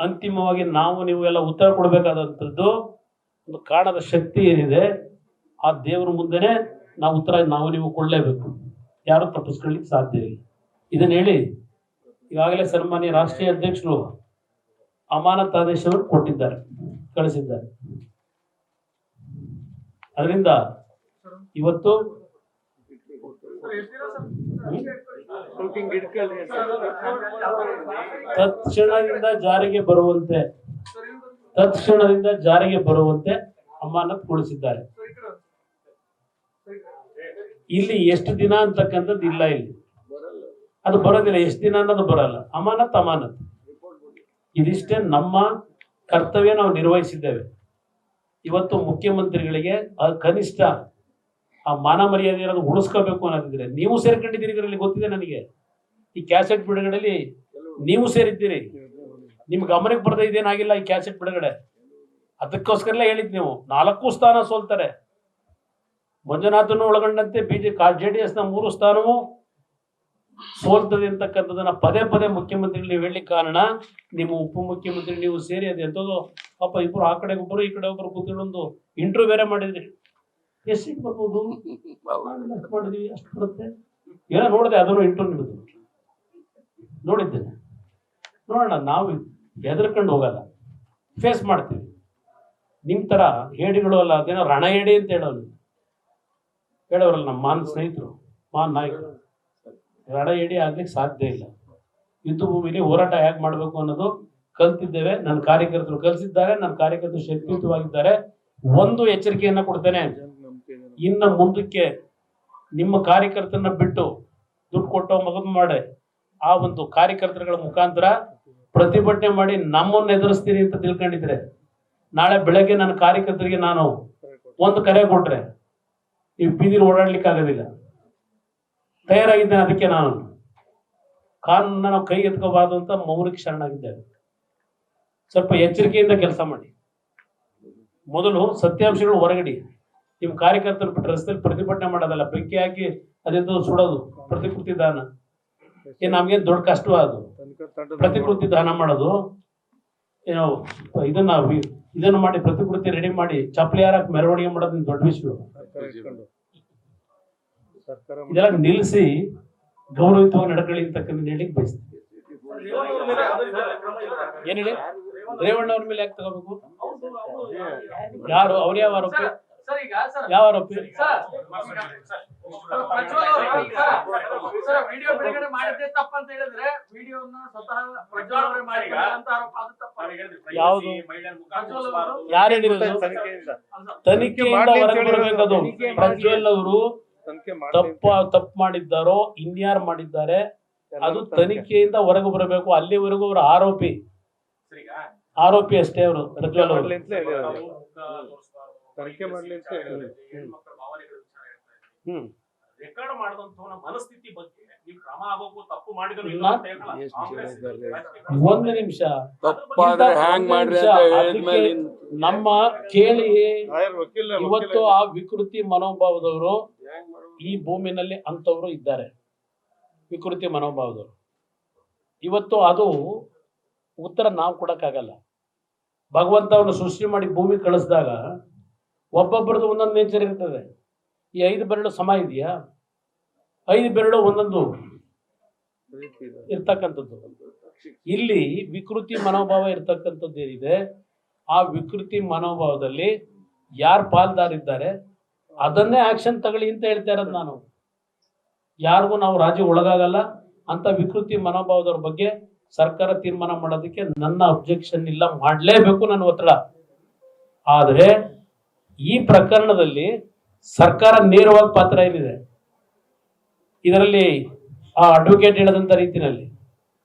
ಅಂತಿಮವಾಗಿ ನಾವು ನೀವು ಎಲ್ಲ ಉತ್ತರ ಕೊಡಬೇಕಾದಂಥದ್ದು ಒಂದು ಕಾಣದ ಶಕ್ತಿ ಏನಿದೆ ಆ ದೇವರ ಮುಂದೆನೆ ನಾವು ಉತ್ತರ ನಾವು ನೀವು ಕೊಡಲೇಬೇಕು. ಯಾರು ತಪ್ಪಿಸ್ಕೊಳ್ಳಿಕ್ಕೆ ಸಾಧ್ಯ ಇಲ್ಲ. ಇದನ್ನ ಹೇಳಿ ಈಗಾಗಲೇ ಸನ್ಮಾನ್ಯ ರಾಷ್ಟ್ರೀಯ ಅಧ್ಯಕ್ಷರು ಅಮಾನತ್ ಆದೇಶವನ್ನು ಕೊಟ್ಟಿದ್ದಾರೆ, ಕಳಿಸಿದ್ದಾರೆ. ಅದರಿಂದ ಇವತ್ತು ತತ್ಕ್ಷಣದಿಂದ ಜಾರಿಗೆ ಬರುವಂತೆ ಅಮಾನತುಗೊಳಿಸಿದ್ದಾರೆ. ಇಲ್ಲಿ ಎಷ್ಟು ದಿನ ಅಂತಕ್ಕಂಥದ್ದು ಇಲ್ಲ, ಇಲ್ಲಿ ಅದು ಬರೋದಿಲ್ಲ. ಎಷ್ಟು ದಿನ ಅನ್ನೋದು ಬರಲ್ಲ. ಅಮಾನತ್ ಇದಿಷ್ಟೇ ನಮ್ಮ ಕರ್ತವ್ಯ, ನಾವು ನಿರ್ವಹಿಸಿದ್ದೇವೆ. ಇವತ್ತು ಮುಖ್ಯಮಂತ್ರಿಗಳಿಗೆ ಕನಿಷ್ಠ ಆ ಮಾನ ಮರ್ಯಾದೆ ಇರೋದು ಉಳಿಸ್ಕೋಬೇಕು ಅನ್ನೋದಿದ್ರೆ ನೀವು ಸೇರ್ಕೊಂಡಿದ್ದೀರಿ. ಇದರಲ್ಲಿ ಗೊತ್ತಿದೆ ನನಗೆ. ಈ ಕ್ಯಾಸೆಟ್ ಬಿಡುಗಡೆಯಲ್ಲಿ ನೀವು ಸೇರಿದ್ದೀರಿ. ನಿಮ್ ಗಮನಕ್ಕೆ ಬರದೆ ಇದೇನಾಗಿಲ್ಲ ಈ ಕ್ಯಾಸೆಟ್ ಬಿಡುಗಡೆ. ಅದಕ್ಕೋಸ್ಕರ ಹೇಳಿದ್ ನೀವು 4 ಸ್ಥಾನ ಸೋಲ್ತಾರೆ. ಮಂಜುನಾಥನ್ನು ಒಳಗೊಂಡಂತೆ JDS ನ 3 ಸ್ಥಾನವೂ ಸೋಲ್ತದೆ ಅಂತಕ್ಕಂಥದನ್ನ ಪದೇ ಪದೇ ಮುಖ್ಯಮಂತ್ರಿಗಳು ಹೇಳಲಿಕ್ಕೆ ಕಾರಣ ನಿಮ್ಮ ಉಪಮುಖ್ಯಮಂತ್ರಿ ನೀವು ಸೇರಿ ಅದು ಎಂಥದ್ದು ಪಾಪ ಇಬ್ರು ಆ ಕಡೆ ಒಬ್ಬರು ಈ ಕಡೆ ಒಬ್ಬರು ಕೂತ್ಕೊಂಡು ಇಂಟರ್ವ್ಯೂ ಬೇರೆ ಮಾಡಿದ್ರಿ. ಎಷ್ಟು ಸೀಟ್ ಬರ್ಬೋದು ಅಷ್ಟು ಮಾಡಿದ್ವಿ, ಅಷ್ಟು ಬರುತ್ತೆ ಏನೋ ನೋಡಿದೆ. ಅದನ್ನು ಇಂಟರ್ವ್ಯೂ ನಿಮ್ಮದು ನೋಡಿದ್ದೇನೆ. ನೋಡೋಣ, ನಾವು ಹೆದರ್ಕೊಂಡು ಹೋಗಲ್ಲ, ಫೇಸ್ ಮಾಡ್ತೀವಿ. ನಿಮ್ಮ ಥರ ಹೇಡಿಗಳು ಅಲ್ಲ, ಅದೇನೋ ರಣ ಹೇಡಿ ಅಂತ ಹೇಳೋರಲ್ಲ ನಮ್ಮ ಮಾನ್ ಸ್ನೇಹಿತರು, ಮಾನ್ ನಾಯಕರು. ರಣ ಹೇಡಿ ಆಗ್ಲಿಕ್ಕೆ ಸಾಧ್ಯ ಇಲ್ಲ. ಯುದ್ಧ ಭೂಮಿಲಿ ಹೋರಾಟ ಹೇಗೆ ಮಾಡಬೇಕು ಅನ್ನೋದು ಕಲ್ತಿದ್ದೇವೆ. ನನ್ನ ಕಾರ್ಯಕರ್ತರು ಕಲಿಸಿದ್ದಾರೆ, ನನ್ನ ಕಾರ್ಯಕರ್ತರು ಶಕ್ತಿಯುತವಾಗಿದ್ದಾರೆ. ಒಂದು ಎಚ್ಚರಿಕೆಯನ್ನ ಕೊಡ್ತೇನೆ, ಇನ್ನು ಮುಂದಕ್ಕೆ ನಿಮ್ಮ ಕಾರ್ಯಕರ್ತರನ್ನ ಬಿಟ್ಟು ದುಡ್ಡು ಕೊಟ್ಟೋ ಮಗದು ಮಾಡಿ ಆ ಒಂದು ಕಾರ್ಯಕರ್ತರುಗಳ ಮುಖಾಂತರ ಪ್ರತಿಭಟನೆ ಮಾಡಿ ನಮ್ಮನ್ನು ಎದುರಿಸ್ತೀರಿ ಅಂತ ತಿಳ್ಕೊಂಡಿದ್ರೆ, ನಾಳೆ ಬೆಳಗ್ಗೆ ನನ್ನ ಕಾರ್ಯಕರ್ತರಿಗೆ ನಾನು ಒಂದು ಕರೆ ಕೊಟ್ರೆ ನೀವು ಬೀದಿಲಿ ಓಡಾಡ್ಲಿಕ್ಕೆ ಆಗೋದಿಲ್ಲ. ತಯಾರಾಗಿದ್ದೇನೆ. ಅದಕ್ಕೆ ನಾನು ಕಾನೂನನ್ನ ನಾವು ಕೈ ಎತ್ಕೋಬಾರ್ದು ಅಂತ ಮೌನಕ್ಕೆ ಶರಣಾಗಿದ್ದೇವೆ. ಸ್ವಲ್ಪ ಎಚ್ಚರಿಕೆಯಿಂದ ಕೆಲಸ ಮಾಡಿ. ಮೊದಲು ಸತ್ಯಾಂಶಗಳು ಹೊರಗಡಿ. ನಿಮ್ಮ ಕಾರ್ಯಕರ್ತರು ಬಿಟ್ಟು ರಸ್ತೆಯಲ್ಲಿ ಪ್ರತಿಭಟನೆ ಮಾಡೋದಲ್ಲ, ಬೆಂಕಿ ಹಾಕಿ ಅದೆಂದು ಸುಡೋದು, ಪ್ರತಿಕೃತಿ ದಾನ. ನಮ್ಗೇನು ದೊಡ್ಡ ಕಷ್ಟ ಅದು ಪ್ರತಿಕೃತಿ ದಾನ ಮಾಡೋದು. ಏನೋ ಇದನ್ನು ಮಾಡಿ ಪ್ರತಿಕೃತಿ ರೆಡಿ ಮಾಡಿ ಚಪ್ಪಲಿ ಯಾರಕ್ಕೆ ಮೆರವಣಿಗೆ ಮಾಡೋದು ದೊಡ್ಡ ವಿಷಯ. ಇದೆಲ್ಲ ನಿಲ್ಲಿಸಿ ಗೌರವಿತವಾಗಿ ನಡ್ಕೊಳ್ಳಿ ಅಂತಕ್ಕಂಥ ಹೇಳಿಕ್ ಬಯಸ್ತೀವಿ. ಏನ್ ಹೇಳಿ, ರೇವಣ್ಣ ಅವ್ರ ಮೇಲೆ ಯಾಕೆ ತಗೋಬೇಕು? ಯಾರು ಅವ್ರ ಯಾವ ಆರೋಪಿ? ಯಾವ ಆರೋಪಿ? ಯಾವುದು ಯಾರು ಹೇಳಿರೋದು? ತನಿಖೆಯಿಂದ ಹೊರಗೆ ಬರಬೇಕದು. ಪ್ರಜ್ವಲ್ ಅವರು ತಪ್ಪು ಮಾಡಿದ್ದಾರೋ ಇನ್ಯಾರು ಮಾಡಿದ್ದಾರೆ ಅದು ತನಿಖೆಯಿಂದ ಹೊರಗೆ ಬರಬೇಕು. ಅಲ್ಲಿವರೆಗೂ ಅವರು ಆರೋಪಿ ಅಷ್ಟೇ. ಅವರು ಪ್ರಜ್ವಲ್ ಅವರು ತನಿಖೆ ಮಾಡ್ಲಿ ಅಂತ ರೆಕಾರ್ಡ್ ಮಾಡಿದಂತ ಮನಸ್ಥಿತಿ ಬಗ್ಗೆ ನೀವು ಕ್ರಮ ಆಗಬೇಕು. ತಪ್ಪು ಮಾಡಿದ್ರು ಒಂದು ನಿಮಿಷ ನಮ್ಮ ಕೇಳಿ. ಇವತ್ತು ಆ ವಿಕೃತಿ ಮನೋಭಾವದವರು ಈ ಭೂಮಿನಲ್ಲಿ ಅಂತವರು ಇದ್ದಾರೆ. ವಿಕೃತಿ ಮನೋಭಾವದವರು ಇವತ್ತು ಅದು ಉತ್ತರ ನಾವು ಕೊಡಕ್ಕಾಗಲ್ಲ. ಭಗವಂತ ಅವನು ಸೃಷ್ಟಿ ಮಾಡಿ ಭೂಮಿ ಕಳಿಸಿದಾಗ ಒಬ್ಬೊಬ್ಬರದು ಒಂದೊಂದು ನೇಚರ್ ಇರ್ತದೆ. ಈ 5 ಬೆರಳು ಸಮ ಇದೆಯಾ? 5 ಬೆರಳು ಒಂದೊಂದು ಇರ್ತಕ್ಕಂಥದ್ದು. ಇಲ್ಲಿ ವಿಕೃತಿ ಮನೋಭಾವ ಇರ್ತಕ್ಕಂಥದ್ದು ಏನಿದೆ, ಆ ವಿಕೃತಿ ಮನೋಭಾವದಲ್ಲಿ ಯಾರು ಪಾಲ್ದಾರಿದ್ದಾರೆ ಅದನ್ನೇ ಆಕ್ಷನ್ ತಗೊಳ್ಳಿ ಅಂತ ಹೇಳ್ತಾ ಇರೋದು ನಾನು. ಯಾರಿಗೂ ನಾವು ರಾಜಿ ಒಳಗಾಗಲ್ಲ. ಅಂತ ವಿಕೃತಿ ಮನೋಭಾವದವ್ರ ಬಗ್ಗೆ ಸರ್ಕಾರ ತೀರ್ಮಾನ ಮಾಡೋದಕ್ಕೆ ನನ್ನ ಅಬ್ಜೆಕ್ಷನ್ ಇಲ್ಲ, ಮಾಡಲೇಬೇಕು ನನ್ನ ಒತ್ತಡ. ಆದರೆ ಈ ಪ್ರಕರಣದಲ್ಲಿ ಸರ್ಕಾರ ನೇರವಾಗಿ ಪಾತ್ರ ಏನಿದೆ ಇದರಲ್ಲಿ ಆ ಅಡ್ವೊಕೇಟ್ ಹೇಳದಂತ ರೀತಿಯಲ್ಲಿ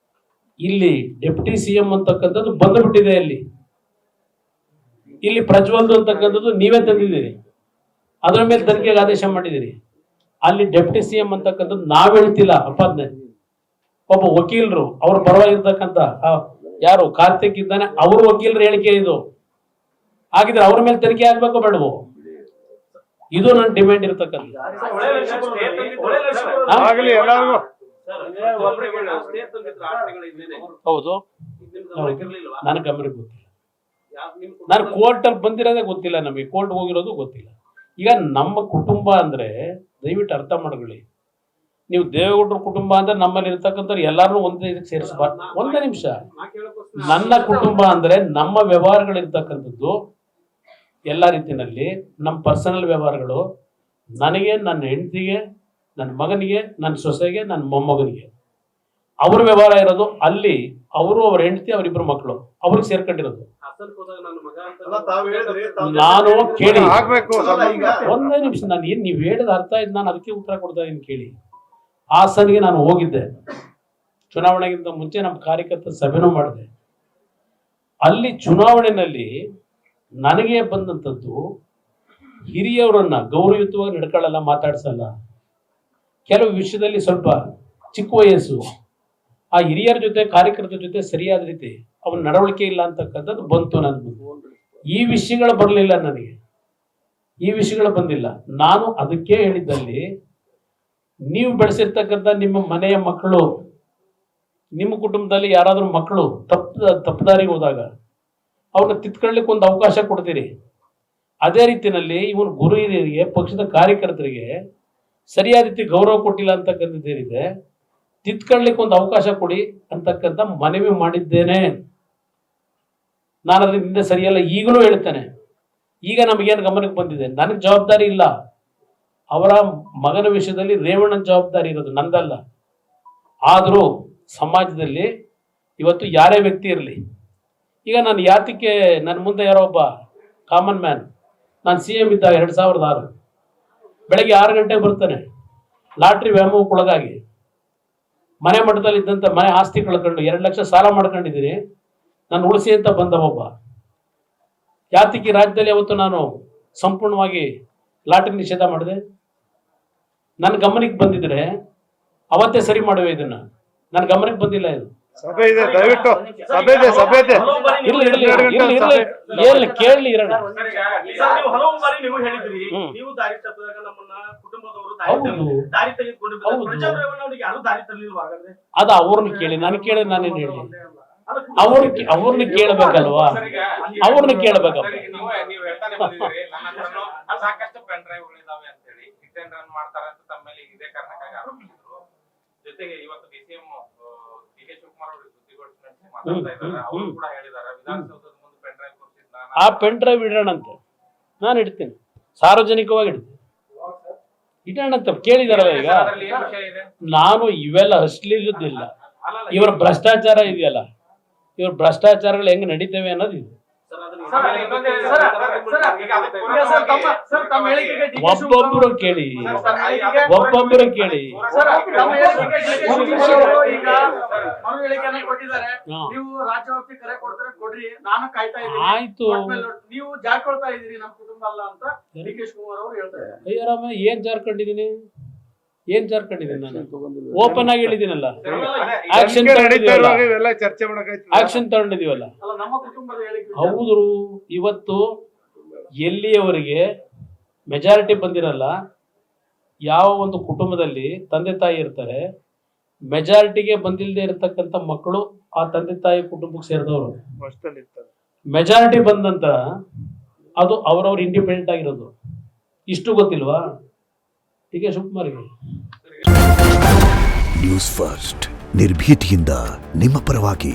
ಇಲ್ಲಿ ಡೆಪ್ಯೂಟಿ CM ಅಂತಕ್ಕಂಥದ್ದು ಬಂದುಬಿಟ್ಟಿದೆ. ಇಲ್ಲಿ ಪ್ರಜ್ವಲ್ದು ಅಂತಕ್ಕಂಥದ್ದು ನೀವೇ ತಂದಿದ್ದೀರಿ, ಅದರ ಮೇಲೆ ತನಿಖೆಗೆ ಆದೇಶ ಮಾಡಿದ್ದೀರಿ. ಅಲ್ಲಿ ಡೆಪ್ಯೂಟಿ CM ಅಂತಕ್ಕಂಥದ್ದು ನಾವ್ ಹೇಳ್ತಿಲ್ಲ, ಅಪಾದನೆ. ಒಬ್ಬ ವಕೀಲರು ಅವ್ರ ಪರವಾಗಿರ್ತಕ್ಕಂಥ ಯಾರು ಕಾರ್ತಿಕ್ ಇದ್ದಾನೆ, ಅವ್ರ ವಕೀಲರ ಹೇಳಿಕೆ ಇದು ಆಗಿದ್ರೆ ಅವ್ರ ಮೇಲೆ ತನಿಖೆ ಆಗ್ಬೇಕು ಬೇಡವೋ? ಇದು ನನ್ನ ಡಿಮ್ಯಾಂಡ್ ಇರ್ತಕ್ಕಂಥ. ಹೌದು, ನಿಮ್ ಗಮನಕ್ಕೆ ಇರ್ಲಿಲ್ವಾ? ನನ್ನ ಗಮನಕ್ಕೆ ಗೊತ್ತಿಲ್ಲ. ನಿಮ್ ನಾನು ಕೋರ್ಟಲ್ಲಿ ಬಂದಿರೋದೇ ಗೊತ್ತಿಲ್ಲ, ನಮಗೆ ಕೋರ್ಟ್ ಹೋಗಿರೋದು ಗೊತ್ತಿಲ್ಲ. ಈಗ ನಮ್ಮ ಕುಟುಂಬ ಅಂದ್ರೆ ದಯವಿಟ್ಟು ಅರ್ಥ ಮಾಡ್ಕೊಳ್ಳಿ, ನೀವು ದೇವೇಗೌಡರ ಕುಟುಂಬ ಅಂದ್ರೆ ನಮ್ಮಲ್ಲಿ ಇರ್ತಕ್ಕಂಥವ್ರು ಎಲ್ಲಾರು ಒಂದೇ ಇದಕ್ಕೆ ಸೇರಿಸಬಾರ್ದು. ಒಂದೇ ನಿಮಿಷ, ನನ್ನ ಕುಟುಂಬ ಅಂದ್ರೆ ನಮ್ಮ ವ್ಯವಹಾರಗಳಿರ್ತಕ್ಕಂಥದ್ದು ಎಲ್ಲ ರೀತಿಯಲ್ಲಿ, ನಮ್ಮ ಪರ್ಸನಲ್ ವ್ಯವಹಾರಗಳು, ನನಗೆ, ನನ್ನ ಹೆಂಡತಿಗೆ, ನನ್ನ ಮಗನಿಗೆ, ನನ್ನ ಸೊಸೆಗೆ, ನನ್ನ ಮೊಮ್ಮಗನಿಗೆ ಅವ್ರ ವ್ಯವಹಾರ ಇರೋದು. ಅಲ್ಲಿ ಅವರು, ಅವ್ರ ಹೆಂಡತಿ, ಅವರಿಬ್ಬರು ಮಕ್ಕಳು ಅವ್ರಿಗೆ ಸೇರ್ಕೊಂಡಿರೋದು. ನಾನು ಕೇಳಿ ಒಂದೇ ನಿಮಿಷ, ನಾನು ಏನ್ ನೀವು ಹೇಳಿದ ಅರ್ಥ ಇದ್ದು ನಾನು ಅದಕ್ಕೆ ಉತ್ತರ ಕೊಡ್ತಾ ಇದ್ದೀನಿ ಕೇಳಿ. ಹಾಸನ್ಗೆ ನಾನು ಹೋಗಿದ್ದೆ, ಚುನಾವಣೆಗಿಂತ ಮುಂಚೆ ನಮ್ಮ ಕಾರ್ಯಕರ್ತರ ಸಭೆನೂ ಮಾಡಿದೆ. ಅಲ್ಲಿ ಚುನಾವಣೆಯಲ್ಲಿ ನನಗೆ ಬಂದಂಥದ್ದು, ಹಿರಿಯವರನ್ನ ಗೌರವಯುತವಾಗಿ ನಡ್ಕೊಳ್ಳಲ್ಲ, ಮಾತಾಡ್ಸಲ್ಲ, ಕೆಲವು ವಿಷಯದಲ್ಲಿ ಸ್ವಲ್ಪ ಚಿಕ್ಕ ವಯಸ್ಸು, ಆ ಹಿರಿಯರ ಜೊತೆ ಕಾರ್ಯಕರ್ತರ ಜೊತೆ ಸರಿಯಾದ ರೀತಿ ಅವನ ನಡವಳಿಕೆ ಇಲ್ಲ ಅಂತಕ್ಕಂಥದ್ದು ಬಂತು. ನನ್ನ ಈ ವಿಷಯಗಳು ಬರಲಿಲ್ಲ, ನನಗೆ ಈ ವಿಷಯಗಳು ಬಂದಿಲ್ಲ. ನಾನು ಅದಕ್ಕೆ ಹೇಳಿದ್ದಲ್ಲಿ, ನೀವು ಬೆಳೆಸಿರ್ತಕ್ಕಂಥ ನಿಮ್ಮ ಮನೆಯ ಮಕ್ಕಳು, ನಿಮ್ಮ ಕುಟುಂಬದಲ್ಲಿ ಯಾರಾದ್ರೂ ಮಕ್ಕಳು ತಪ್ಪದಾರಿಗೆ ಹೋದಾಗ ಅವ್ರನ್ನ ತಿತ್ಕೊಳ್ಳಿಕ್ಕೆ ಒಂದು ಅವಕಾಶ ಕೊಡ್ತೀರಿ. ಅದೇ ರೀತಿಯಲ್ಲಿ ಇವನು ಗುರು ಹಿರಿಯರಿಗೆ, ಪಕ್ಷದ ಕಾರ್ಯಕರ್ತರಿಗೆ ಸರಿಯಾದ ರೀತಿ ಗೌರವ ಕೊಟ್ಟಿಲ್ಲ ಅಂತಕ್ಕಂಥದ್ದೇನಿದೆ, ತಿತ್ಕೊಳ್ಳಿಕ್ಕೆ ಒಂದು ಅವಕಾಶ ಕೊಡಿ ಅಂತಕ್ಕಂಥ ಮನವಿ ಮಾಡಿದ್ದೇನೆ. ನಾನು ಅದರಿಂದ ಹಿಂದೆ ಸರಿಯಲ್ಲ, ಈಗಲೂ ಹೇಳ್ತೇನೆ. ಈಗ ನಮಗೇನು ಗಮನಕ್ಕೆ ಬಂದಿದೆ, ನನಗೆ ಜವಾಬ್ದಾರಿ ಇಲ್ಲ, ಅವರ ಮಗನ ವಿಷಯದಲ್ಲಿ ರೇವಣ್ಣನ ಜವಾಬ್ದಾರಿ ಇರೋದು, ನಂದಲ್ಲ. ಆದರೂ ಸಮಾಜದಲ್ಲಿ ಇವತ್ತು ಯಾರೇ ವ್ಯಕ್ತಿ ಇರಲಿ, ಈಗ ನಾನು ಯಾತಕ್ಕೆ ನನ್ನ ಮುಂದೆ ಯಾರೋ ಒಬ್ಬ ಕಾಮನ್ ಮ್ಯಾನ್, ನಾನು CM ಇದ್ದಾಗ 2006 ಬೆಳಗ್ಗೆ 6 ಗಂಟೆಗೆ ಬರ್ತಾನೆ, ಲಾಟ್ರಿ ವ್ಯಾಮೋಹಕ್ಕೆ ಒಳಗಾಗಿ ಮನೆ ಮಟ್ಟದಲ್ಲಿ ಇದ್ದಂಥ ಮನೆ ಆಸ್ತಿ ಕಳ್ಕೊಂಡು 2 ಲಕ್ಷ ಸಾಲ ಮಾಡ್ಕೊಂಡಿದ್ದೀನಿ, ನಾನು ಉಳಿಸಿ ಅಂತ ಬಂದ ಒಬ್ಬ. ಯಾತಕ್ಕೆ ರಾಜ್ಯದಲ್ಲಿ ಅವತ್ತು ನಾನು ಸಂಪೂರ್ಣವಾಗಿ ಲಾಟ್ರಿ ನಿಷೇಧ ಮಾಡಿದೆ? ನನ್ನ ಗಮನಕ್ಕೆ ಬಂದಿದ್ರೆ ಅವತ್ತೇ ಸರಿ ಮಾಡುವೆ. ಇದನ್ನ ನನ್ನ ಗಮನಕ್ಕೆ ಬಂದಿಲ್ಲ. ಇದು ಸಭೆ ಇದೆ, ದಯವಿಟ್ಟು ಸಭೆ ಇದೆ, ಸಭೆ ಇದೆ. ಇರಲಿ ಕೇಳಲಿ ಇರೋಣ. ನೀವು ಹಲವು ಬಾರಿ ನೀವು ಹೇಳಿದ್ರಿ, ನೀವು ದಾರಿ ತಪ್ಪಿದಾಗ ನಮ್ಮನ್ನ ಕುಟುಂಬದವರು ದಾರಿ ತೆಗೆದುಕೊಂಡು ಪ್ರಜಾಪ್ರಭುತ್ವರಿಗೆ ಯಾರು ದಾರಿ ತರಲಿಲ್ವಾ? ಹಾಗಾದ್ರೆ ಅದು ಅವ್ರನ್ನ ಕೇಳಿ, ನಾನು ಕೇಳಿ ನಾನೇನು ಹೇಳಿ? ಅವ್ರನ್ನ ಕೇಳಬೇಕಲ್ವಾ? ಅವ್ರನ್ನ ಕೇಳಬೇಕಪ್ಪ. ನೀವು ಹೇಳ್ತಾನೆ ಬಂದಿದ್ದೀರಿ, ನನ್ನ ಹತ್ರನೂ ಸಾಕಷ್ಟು ಪೆನ್ ಡ್ರೈವ್ಗಳಿದಾವೆ ಅಂತ ಹೇಳಿ ಹಿಟ್ ಅಂಡ್ ರನ್ ಮಾಡ್ತಾರೆ ಅಂತ ತಮ್ಮ ಮೇಲೆ ಇದೇ ಕಾರಣಕ್ಕಾಗಿ ಆರೋಪಿಸಿದ್ರು. ಜೊತೆಗೆ ಇವತ್ತು DCM DK ಶಿವಕುಮಾರ್ ಅವರು ಸುದ್ದಿಗೋಷ್ಠಿಯಲ್ಲಿ ಮಾತಾಡ್ತಾ ಇದ್ದಾರೆ, ಅವರು ಕೂಡ ಹೇಳಿದ್ದಾರೆ ವಿಧಾನಸೌಧದ ಮುಂದೆ ಪೆನ್ ಡ್ರೈವ್ ಕೊಡ್ತಿದ್ದ. ಆ ಪೆನ್ ಡ್ರೈವ್ ಇಡೋಣಂತೆ, ನಾನು ಇಡ್ತೀನಿ, ಸಾರ್ವಜನಿಕವಾಗಿ ಇಡ್ತೀನಿ, ಇಡೋಣಂತ ಕೇಳಿದಾರಲ್ಲ. ಈಗ ನಾನು ಇವೆಲ್ಲ ಅಶ್ಲೀಲದಿಲ್ಲ, ಇವರ ಭ್ರಷ್ಟಾಚಾರ ಇದೆಯಲ್ಲ, ಇವ್ರ ಭ್ರಷ್ಟಾಚಾರಗಳು ಹೆಂಗ್ ನಡೀತೇವೆ ಅನ್ನೋದು ಇದೆ. ಒಬ್ಬೊಬ್ಬರು ಕೇಳಿ, ಒಬ್ಬೊಬ್ಬರು ಕೇಳಿ. ಆಯ್ತು, ನೀವು ಜಾರ್ಕೊಳ್ತಾ ಇದೀರಿ, ನಮ್ಮ ಕುಟುಂಬ ಅಲ್ಲ ಅಂತ DK ಶಿವಕುಮಾರ್ ಅವರು ಹೇಳ್ತಾರೆ. ಅಯ್ಯರಾಮ, ಏನ್ ಜಾರ್ಕೊಂಡಿದೀನಿ? ಏನ್ ಜಾರ್ಕೊಂಡಿದ್ದೀನಿ? ನಾನು ಓಪನ್ ಆಗಿ ಹೇಳಿದ್ದೀನಲ್ಲ, ಆಕ್ಷನ್ ಚರ್ಚೆ ಮಾಡಕ್ಕೆ ಆಕ್ಷನ್ ತಗೊಂಡಿದೀವಲ್ಲ. ನಮ್ಮ ಕುಟುಂಬದ ಹೇಳಿಕೆ ಹೌದು, ಇವತ್ತು ಎಲ್ಲಿಯವರೆಗೆ ಮೆಜಾರಿಟಿ ಬಂದಿರಲ್ಲ, ಯಾವ ಒಂದು ಕುಟುಂಬದಲ್ಲಿ ತಂದೆ ತಾಯಿ ಇರ್ತಾರೆ, ಮೆಜಾರಿಟಿಗೆ ಬಂದಿಲ್ಲದೆ ಇರತಕ್ಕಂಥ ಮಕ್ಕಳು ಆ ತಂದೆ ತಾಯಿ ಕುಟುಂಬಕ್ಕೆ ಸೇರಿದವರು. ಮೆಜಾರಿಟಿ ಬಂದ ನಂತರ ಅದು ಅವರವ್ರ ಇಂಡಿಪೆಂಡೆಂಟ್ ಆಗಿರೋದು. ಇಷ್ಟು ಗೊತ್ತಿಲ್ವಾ DK ಶಿವಕುಮಾರ್ಗೆ? ನ್ಯೂಸ್ ಫಸ್ಟ್, ನಿರ್ಭೀತಿಯಿಂದ ನಿಮ್ಮ ಪರವಾಗಿ.